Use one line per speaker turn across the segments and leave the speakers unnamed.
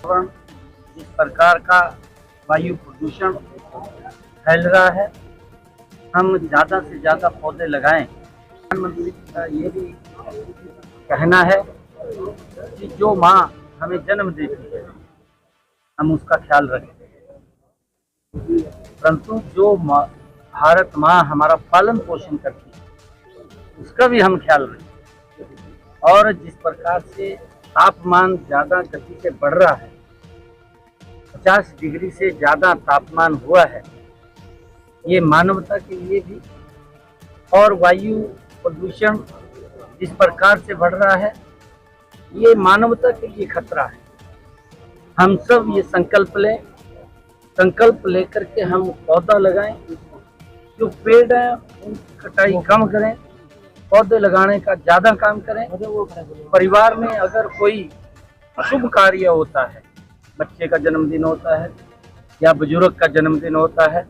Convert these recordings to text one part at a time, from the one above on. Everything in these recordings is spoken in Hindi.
जिस प्रकार का वायु प्रदूषण फैल रहा है, हम ज़्यादा से ज़्यादा पौधे लगाएं। प्रधानमंत्री का ये भी कहना है कि जो माँ हमें जन्म देती है हम उसका ख्याल रखें, परंतु जो भारत माँ हमारा पालन पोषण करती है उसका भी हम ख्याल रखें। और जिस प्रकार से तापमान ज़्यादा गति से बढ़ रहा है, 50 डिग्री से ज़्यादा तापमान हुआ है, ये मानवता के लिए भी, और वायु प्रदूषण जिस प्रकार से बढ़ रहा है ये मानवता के लिए खतरा है। हम सब ये संकल्प लेकर के हम पौधा लगाएं, जो पेड़ हैं उनकी कटाई कम करें, पौधे लगाने का ज़्यादा काम करें। परिवार में अगर कोई शुभ कार्य होता है, बच्चे का जन्मदिन होता है या बुजुर्ग का जन्मदिन होता है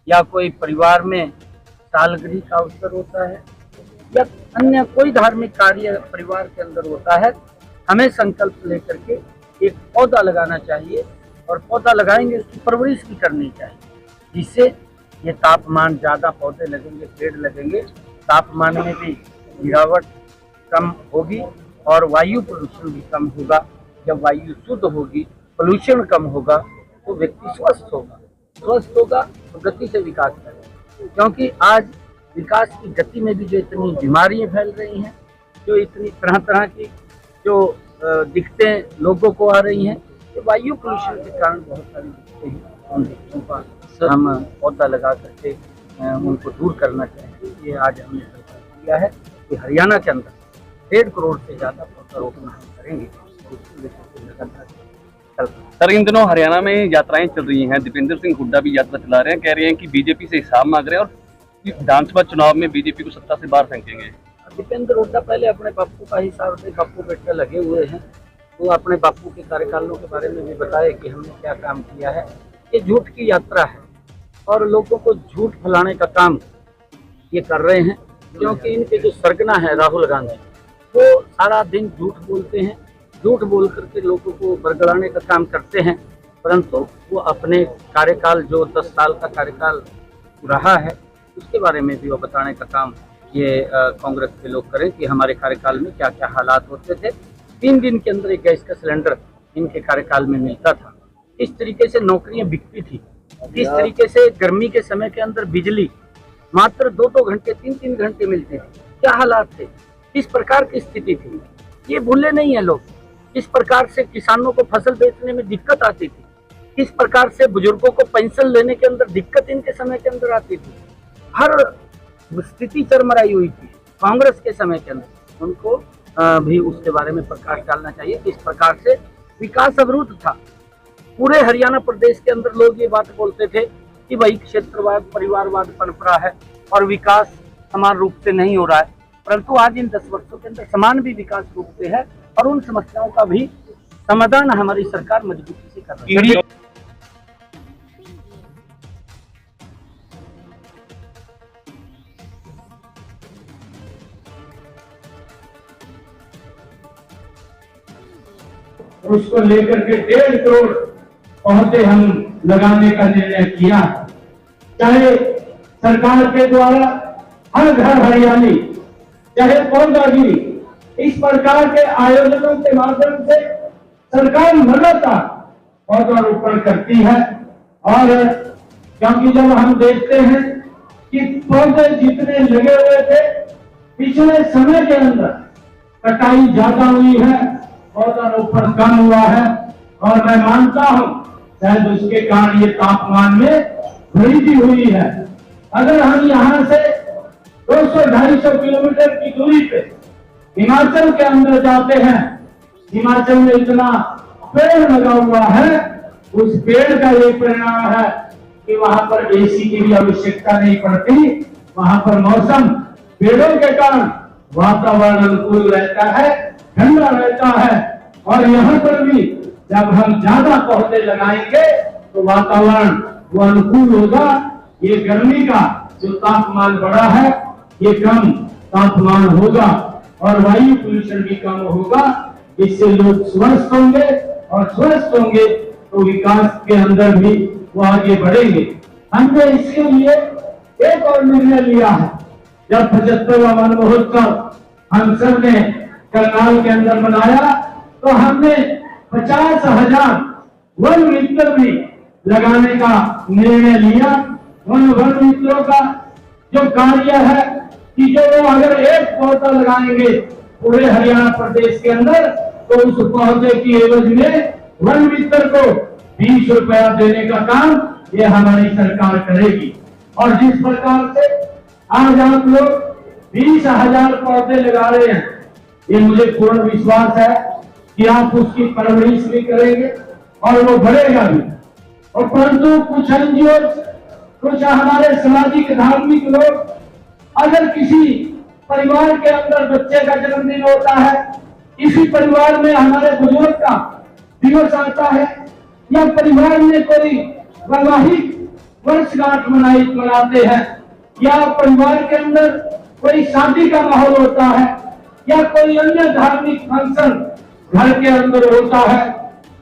या कोई परिवार में सालगिरह का अवसर होता है या अन्य कोई धार्मिक कार्य परिवार के अंदर होता है, हमें संकल्प लेकर के एक पौधा लगाना चाहिए और पौधा लगाएंगे उसकी परवरिश भी करनी चाहिए, जिससे ये तापमान ज़्यादा पौधे लगेंगे, पेड़ लगेंगे, तापमान में भी गिरावट कम होगी और वायु प्रदूषण भी कम होगा। जब वायु शुद्ध होगी, पोल्यूशन कम होगा तो व्यक्ति स्वस्थ होगा तो गति से विकास करेगा। क्योंकि आज विकास की गति में भी जो इतनी बीमारियां फैल रही हैं, जो इतनी तरह तरह की जो दिक्कतें लोगों को आ रही हैं, तो वायु पोल्यूशन के कारण बहुत सारी दिक्कतें हैं। उन दिक्कतों का हम पौधा लगा करके उनको दूर करना चाहिए। ये आज हमने संकल्प किया है कि हरियाणा के अंदर 1.5 करोड़ से ज़्यादा पौधारोपण हम करेंगे।
सर, इन दिनों हरियाणा में यात्राएं चल रही हैं, दीपेंद्र सिंह हुड्डा भी यात्रा चला रहे हैं, कह रहे हैं कि बीजेपी से हिसाब मांग रहे हैं और विधानसभा चुनाव में बीजेपी को सत्ता से बाहर फेंकेंगे।
दीपेंद्र हुड्डा पहले अपने बापू का हिसाब से बापू बेटे लगे हुए हैं, तो अपने बापू के कार्यकालों के बारे में भी बताए कि हमने क्या काम किया है। ये झूठ की यात्रा है और लोगों को झूठ फैलाने का काम ये कर रहे हैं, क्योंकि इनके जो सरगना है राहुल गांधी, वो सारा दिन झूठ बोलते हैं, झूठ बोल करके लोगों को बरगलाने का काम करते हैं, परंतु वो अपने कार्यकाल जो 10 साल का कार्यकाल रहा है उसके बारे में भी वो बताने का काम ये कांग्रेस के लोग करें कि हमारे कार्यकाल में क्या क्या हालात होते थे। 3 दिन के अंदर एक गैस का सिलेंडर इनके कार्यकाल में मिलता था, इस तरीके से नौकरियां बिकती थी, इस तरीके से गर्मी के समय के अंदर बिजली मात्र 2-2 घंटे 3-3 घंटे मिलते थे। क्या हालात थे, किस प्रकार की स्थिति थी, ये भूले नहीं है लोग। किस प्रकार से किसानों को फसल बेचने में दिक्कत आती थी, किस प्रकार से बुजुर्गों को पेंशन लेने के अंदर दिक्कत इनके समय के अंदर आती थी, हर स्थिति चरमराई हुई थी कांग्रेस के समय के अंदर। उनको भी उसके बारे में प्रकाश डालना चाहिए। किस प्रकार से विकास अवरुद्ध था, पूरे हरियाणा प्रदेश के अंदर लोग ये बात बोलते थे कि भाई क्षेत्रवाद परिवारवाद पनप रहा है और विकास समान रूप से नहीं हो रहा है, परंतु आज इन 10 वर्षों के अंदर समान भी विकास रूप से है और उन समस्याओं का भी समाधान हमारी सरकार मजबूती से कर रही है।
उसको लेकर के 1.5 करोड़ पौधे हम लगाने का निर्णय किया। चाहे सरकार के द्वारा हर घर हरियाली, चाहे पौधागिरी, इस प्रकार के आयोजनों के माध्यम से सरकार लगातार पौधारोपण करती है। और क्योंकि जब हम देखते हैं कि पौधे जितने लगे हुए थे, पिछले समय के अंदर कटाई ज्यादा हुई है, पौधारोपण कम हुआ है, और मैं मानता हूं शायद उसके कारण ये तापमान में वृद्धि हुई है। अगर हम यहाँ से 200-250 किलोमीटर की दूरी पे हिमाचल के अंदर जाते हैं, हिमाचल में इतना पेड़ लगा हुआ है, उस पेड़ का ये परिणाम है कि वहां पर एसी की भी आवश्यकता नहीं पड़ती। वहां पर मौसम पेड़ों के कारण वातावरण अनुकूल रहता है, ठंडा रहता है। और यहाँ पर भी जब हम ज्यादा पौधे लगाएंगे तो वातावरण वो अनुकूल होगा। ये गर्मी का जो तापमान बढ़ा है ये कम तापमान होगा और वायु पोल्यूशन भी कम होगा। इससे लोग स्वस्थ होंगे, और स्वस्थ होंगे तो विकास के अंदर भी वो आगे बढ़ेंगे। हमने इसके लिए एक और निर्णय लिया है। जब 75वां वन महोत्सव हम सब ने करनाल के अंदर मनाया तो हमने 50,000 वन मित्र भी लगाने का निर्णय लिया। वन मित्रों का जो कार्य है कि जो वो अगर एक पौधा लगाएंगे पूरे हरियाणा प्रदेश के अंदर तो उस पौधे की एवज में वन मित्र को 20 रुपया देने का काम ये हमारी सरकार करेगी। और जिस प्रकार से आज आप लोग 20,000 पौधे लगा रहे हैं, ये मुझे पूर्ण विश्वास है कि आप उसकी परवरिश भी करेंगे और वो बढ़ेगा भी। और परंतु कुछ एनजीओ, कुछ हमारे सामाजिक धार्मिक लोग, अगर किसी परिवार के अंदर बच्चे का जन्मदिन होता है, इसी परिवार में हमारे बुजुर्ग का दिवस आता है, या परिवार में कोई वैवाहिक वर्षगांठ मनाते हैं, या परिवार के अंदर कोई शादी का माहौल होता है, या कोई अन्य धार्मिक फंक्शन घर के अंदर होता है,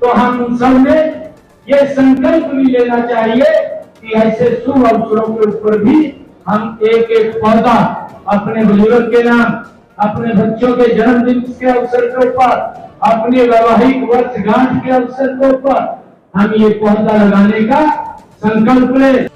तो हम सब ने ये संकल्प भी लेना चाहिए कि ऐसे शुभ अवसरों के ऊपर भी हम एक एक पौधा अपने बुजुर्ग के नाम, अपने बच्चों के जन्मदिन के अवसर के ऊपर, अपने वैवाहिक वर्षगांठ के अवसर के ऊपर हम ये पौधा लगाने का संकल्प लें।